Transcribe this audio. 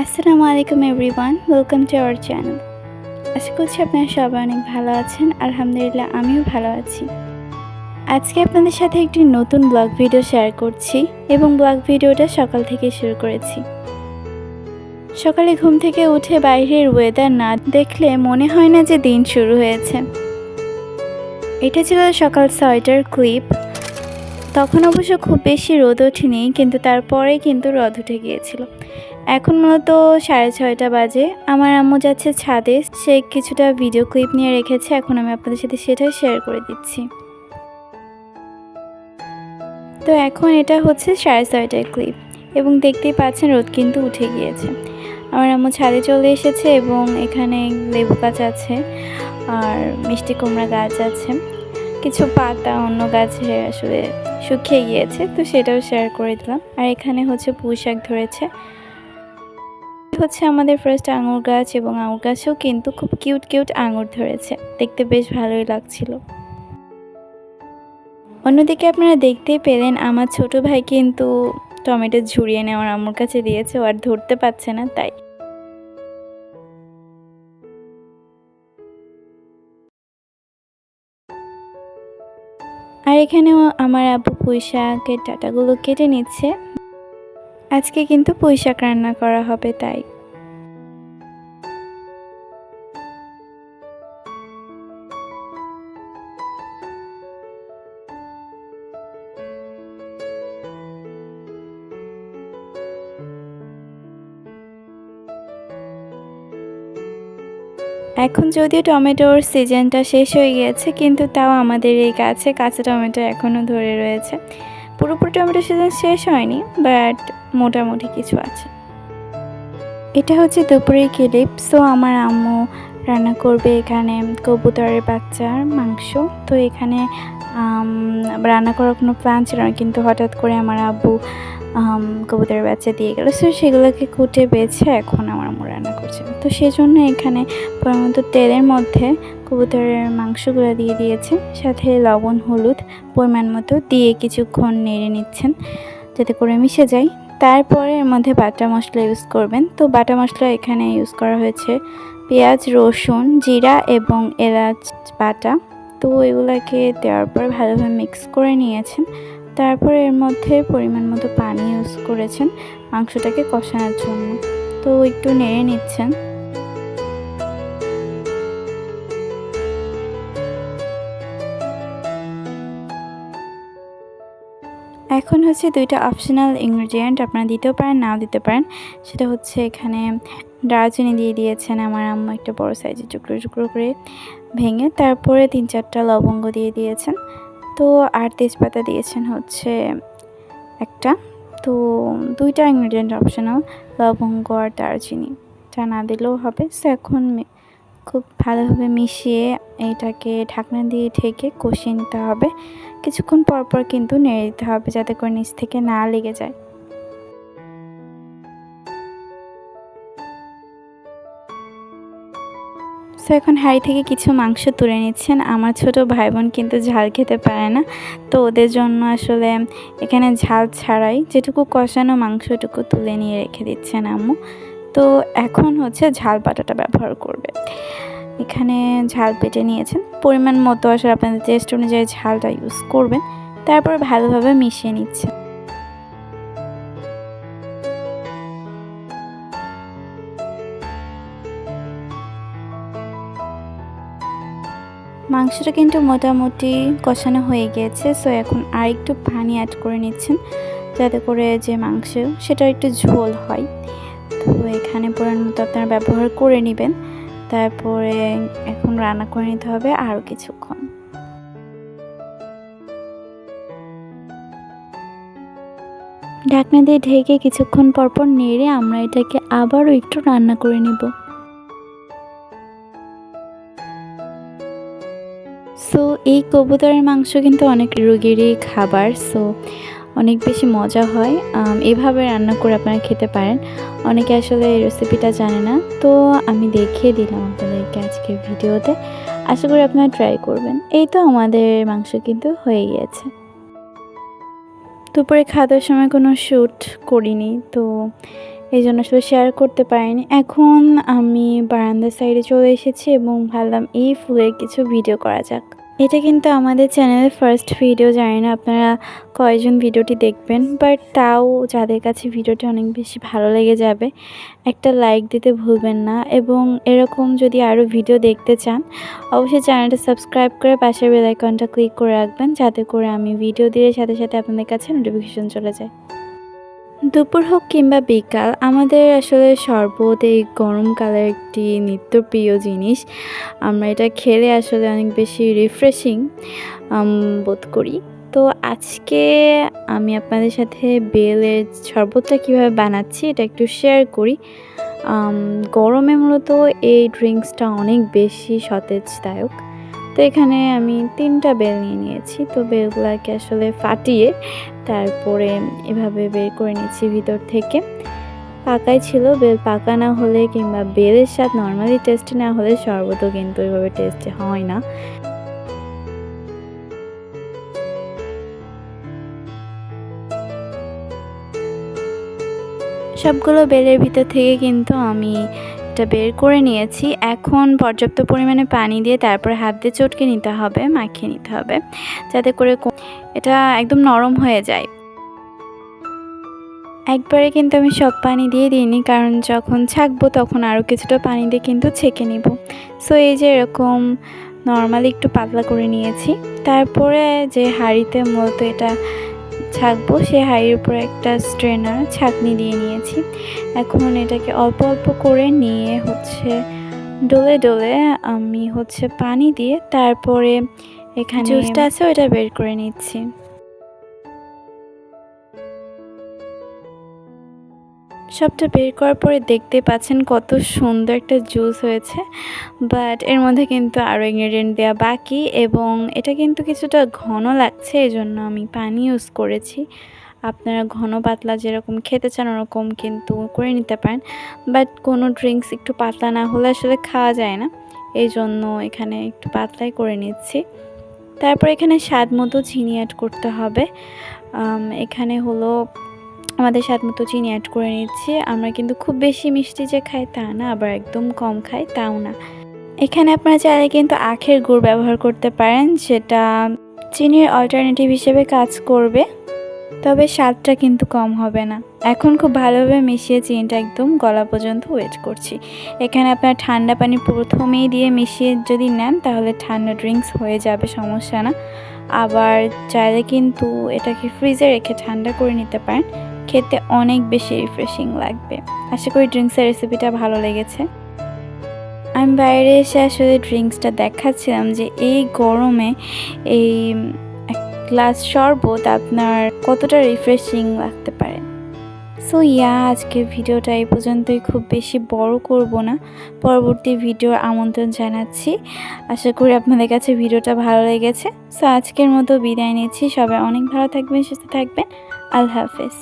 আসসালামু আলাইকুম everyone, welcome to our channel. আশা করছি আপনারা সবাই অনেক ভালো আছেন। আলহামদুলিল্লাহ, আমিও ভালো আছি। আজকে আপনাদের সাথে একটি নতুন ব্লগ ভিডিও শেয়ার করছি এবং ব্লগ ভিডিওটা সকাল থেকে শুরু করেছি। সকালে ঘুম থেকে উঠে বাইরের ওয়েদার না দেখলে মনে হয় না যে দিন শুরু হয়েছে। এটা ছিল সকাল 6টার ক্লিপ। তখন অবশ্য খুব বেশি রোদ ওঠেনি, কিন্তু তারপরে কিন্তু রোদ উঠে গিয়েছিল। এখন মূলত 6:30 বাজে। আমার আম্মু যাচ্ছে ছাদে, সে কিছুটা ভিডিও ক্লিপ নিয়ে রেখেছে। এখন আমি আপনাদের সাথে সেটাই শেয়ার করে দিচ্ছি। তো এখন এটা হচ্ছে 6:30টার ক্লিপ এবং দেখতেই পাচ্ছেন রোদ কিন্তু উঠে গিয়েছে। আমার আম্মু ছাদে চলে এসেছে এবং এখানে লেবু গাছ আছে আর মিষ্টি কুমড়া গাছ আছে। কিছু পাতা অন্য গাছে আসলে শুকিয়ে গিয়েছে, তো সেটাও শেয়ার করে দিলাম। আর এখানে হচ্ছে পুঁই শাক ধরেছে। হচ্ছে আমাদের ফার্স্ট আঙুর গাছ এবং আঙুর গাছেও কিন্তু খুব কিউট কিউট আঙুর ধরেছে, দেখতে বেশ ভালোই লাগছিল। অন্যদিকে আপনারা দেখতেই পেলেন আমার ছোট ভাই কিন্তু টমেটো ঝুরিয়ে নেওয়ার আম্মুর কাছে দিয়েছে, ও আর ধরতে পারছে না তাই। আর এখানেও আমার আব্বু পুঁই শাকের ডাঁটাগুলো কেটে নিচ্ছে। আজকে কিন্তু পুঁই শাক রান্না করা হবে তাই। এখন যদিও টমেটোর সিজনটা শেষ হয়ে গিয়েছে, কিন্তু তাও আমাদের এই গাছে কাঁচা টমেটো এখনও ধরে রয়েছে। পুরোপুরি টমেটো সিজন শেষ হয়নি, বাট মোটামুটি কিছু আছে। এটা হচ্ছে দুপুরের ক্লিপ। সো আমার আম্মু রান্না করবে এখানে কবুতরের বাচ্চার মাংস। তো এখানে রান্না করার কোনো প্ল্যান ছিল না, কিন্তু হঠাৎ করে আমার আব্বু কবুতরের বাচ্চা দিয়ে গেল। সো সেগুলোকে কুটে বেছে এখন আমার আম্মু রান্না করছে। তো সেজন্য এখানে পরিমাণ তেলের মধ্যে কবুতরের মাংসগুলো দিয়ে দিয়েছে, সাথে লবণ হলুদ পরিমাণ মতো দিয়ে কিছুক্ষণ নেড়ে নিচ্ছেন যাতে করে মিশে যায়। তারপরে এর মধ্যে বাটা মশলা ইউজ করবেন। তো বাটা মশলা এখানে ইউজ করা হয়েছে পেঁয়াজ, রসুন, জিরা এবং এলাচ বাটা। তো এগুলোকে দেওয়ার পর ভালোভাবে মিক্স করে নিয়েছেন। তারপরে এর মধ্যে পরিমাণ মতো পানি ইউজ করেছেন মাংসটাকে কষানোর জন্য। তো একটু নেড়ে নিচ্ছেন। এখন হচ্ছে দুইটা অপশনাল ইনগ্রেডিয়েন্ট, আপনারা দিতেও পারেন নাও দিতে পারেন। সেটা হচ্ছে এখানে দারচিনি দিয়ে দিয়েছেন আমার আম্মু একটা বড় সাইজের টুকরো টুকরো করে ভেঙে। তারপরে 3-4টা লবঙ্গ দিয়ে দিয়েছেন। তো আর তেজপাতা দিয়েছেন হচ্ছে একটা। তো দুইটা ইনগ্রেডিয়েন্ট অপশনাল, লবঙ্গ আর দারচিনি, এটা না দিলেও হবে। সো এখন খুব ভালোভাবে মিশিয়ে এটাকে ঢাকনা দিয়ে ঢেকে কষিয়ে নিতে হবে। কিছুক্ষণ পর পর কিন্তু নেড়ে দিতে হবে যাতে করে নিচ থেকে না লেগে যায়। সো এখন হাঁড়ি থেকে কিছু মাংস তুলে নিচ্ছেন। আমার ছোট ভাই বোন কিন্তু ঝাল খেতে পারে না, তো ওদের জন্য আসলে এখানে ঝাল ছাড়াই যেটুকু কষানো মাংসটুকু তুলে নিয়ে রেখে দিচ্ছেন আম্মু। তো এখন হচ্ছে ঝাল বাটাটা ব্যবহার করবে। এখানে ঝাল বেটে নিয়েছেন পরিমাণ মতো, আসলে আপনাদের টেস্ট অনুযায়ী ঝালটা ইউজ করবেন। তারপর ভালোভাবে মিশিয়ে নিচ্ছেন। মাংসটা কিন্তু মোটামুটি কষানো হয়ে গিয়েছে। সো এখন আর একটু পানি অ্যাড করে নিচ্ছেন যাতে করে যে মাংস সেটা একটু ঝোল হয়। তো এখানে পরিমাণ মতো আপনারা ব্যবহার করে নেবেন। তারপরে এখন রান্না করে নিতে হবে আরও কিছুক্ষণ। ঢাকনা দিয়ে ঢেকে কিছুক্ষণ পরপর নেড়ে আমরা এটাকে আবারও একটু রান্না করে নিব। সো এই কবুতরের মাংস কিন্তু অনেক রোগীরই খাবার। সো অনেক বেশি মজা হয়। এভাবে রান্না করে আপনারা খেতে পারেন। অনেকে আসলে এই রেসিপিটা জানে না, তো আমি দেখিয়ে দিলাম আপনাদেরকে আজকের ভিডিওতে। আশা করি আপনারা ট্রাই করবেন। এই তো আমাদের মাংস কিন্তু হয়ে গিয়েছে। দুপুরে খাওয়ার সময় কোনো শ্যুট করিনি, তো এই জন্য আসলে শেয়ার করতে পারিনি। এখন আমি বারান্দার সাইডে চলে এসেছি এবং ভাবলাম এই ফুলের কিছু ভিডিও করা যাক। এটা কিন্তু আমাদের চ্যানেলের ফার্স্ট ভিডিও, জানি না আপনারা কয়জন ভিডিওটি দেখবেন, বাট তাও যাদের কাছে ভিডিওটি অনেক বেশি ভালো লেগে যাবে একটা লাইক দিতে ভুলবেন না। এবং এরকম যদি আরও ভিডিও দেখতে চান অবশ্যই চ্যানেলটা সাবস্ক্রাইব করে পাশের বেল আইকনটা ক্লিক করে রাখবেন, যাতে করে আমি ভিডিও দিলে সাথে সাথে আপনাদের কাছে নোটিফিকেশন চলে যায়। দুপুর হোক কিংবা বিকাল, আমাদের আসলে শরবত এই গরমকালের একটি নিত্যপ্রিয় জিনিস। আমরা এটা খেলে আসলে অনেক বেশি রিফ্রেশিং বোধ করি। তো আজকে আমি আপনাদের সাথে বেলের শরবতটা কীভাবে বানাচ্ছি এটা একটু শেয়ার করি। গরমে মূলত এই ড্রিঙ্কসটা অনেক বেশি সতেজদায়ক। তো এখানে আমি 3টা বেল নিয়ে নিয়েছি। তো বেলগুলোকে আসলে ফাটিয়ে তারপরে এভাবে বের করে নিচ্ছি ভিতর থেকে। পাকাই ছিল, বেল পাকা না হলে কিংবা বেলের স্বাদ নর্মালি টেস্টি না হলে শরবতও কিন্তু এভাবে টেস্টি হয় না। সবগুলো বেলের ভিতর থেকে কিন্তু আমি এটা বের করে নিয়েছি। এখন পর্যাপ্ত পরিমাণে পানি দিয়ে তারপর হাত দিয়ে চটকে নিতে হবে, মাখিয়ে নিতে হবে, যাতে করে এটা একদম নরম হয়ে যায়। একবারে কিন্তু আমি সব পানি দিয়ে দিইনি, কারণ যখন ছাঁকবো তখন আরও কিছুটা পানি দিয়ে কিন্তু ছেঁকে নিব। সো এই যে এরকম নর্মালি একটু পাতলা করে নিয়েছি। তারপরে যে হাঁড়িতে মূলত এটা ছাঁকবো সেই হাঁড়ির উপরে একটা স্ট্রেনার ছাঁকনি দিয়ে নিয়েছি। এখন এটাকে অল্প অল্প করে নিয়ে ডলে ডলে আমি পানি দিয়ে তারপরে এখানে জুসটা আছে ওটা বের করে নিচ্ছি। সবটা বের করার পরে দেখতে পাচ্ছেন কত সুন্দর একটা জুস হয়েছে, বাট এর মধ্যে কিন্তু আরও ইনগ্রেডিয়েন্ট দেওয়া বাকি এবং এটা কিন্তু কিছুটা ঘন লাগছে, এই জন্য আমি পানি ইউজ করেছি। আপনারা ঘন পাতলা যেরকম খেতে চান ওরকম কিন্তু করে নিতে পারেন, বাট কোনো ড্রিঙ্কস একটু পাতলা না হলে আসলে খাওয়া যায় না, এই জন্য এখানে একটু পাতলাই করে নিচ্ছি। তারপর এখানে স্বাদ মতো চিনি অ্যাড করতে হবে। এখানে আমাদের স্বাদ মতো চিনি অ্যাড করে নিচ্ছি। আমরা কিন্তু খুব বেশি মিষ্টি যে খাই তা না, আবার একদম কম খাই তাও না। এখানে আপনারা চাইলে কিন্তু আখের গুড় ব্যবহার করতে পারেন, যেটা চিনির অল্টারনেটিভ হিসেবে কাজ করবে, তবে স্বাদটা কিন্তু কম হবে না। এখন খুব ভালোভাবে মিশিয়ে চিনিটা একদম গলা পর্যন্ত ওয়েট করছি। এখানে আপনার ঠান্ডা পানি প্রথমেই দিয়ে মিশিয়ে যদি নেন তাহলে ঠান্ডা ড্রিঙ্কস হয়ে যাবে, সমস্যা না। আবার চাইলে কিন্তু এটাকে ফ্রিজে রেখে ঠান্ডা করে নিতে পারেন, খেতে অনেক বেশি রিফ্রেশিং লাগবে। আশা করি ড্রিঙ্কসের রেসিপিটা ভালো লেগেছে। আমি বাইরে এসে আসলে ড্রিঙ্কসটা দেখাচ্ছিলাম যে এই গরমে এই এক গ্লাস শরবত আপনার কতটা রিফ্রেশিং লাগতে পারে। সো আজকের ভিডিওটা এই পর্যন্তই, খুব বেশি বড় করব না। পরবর্তী ভিডিওর আমন্ত্রণ জানাচ্ছি। আশা করি আপনাদের কাছে ভিডিওটা ভালো লেগেছে। সো আজকের মতো বিদায় নিচ্ছি। সবাই অনেক ভালো থাকবেন, সুস্থ থাকবেন। আল্লাহ হাফেজ।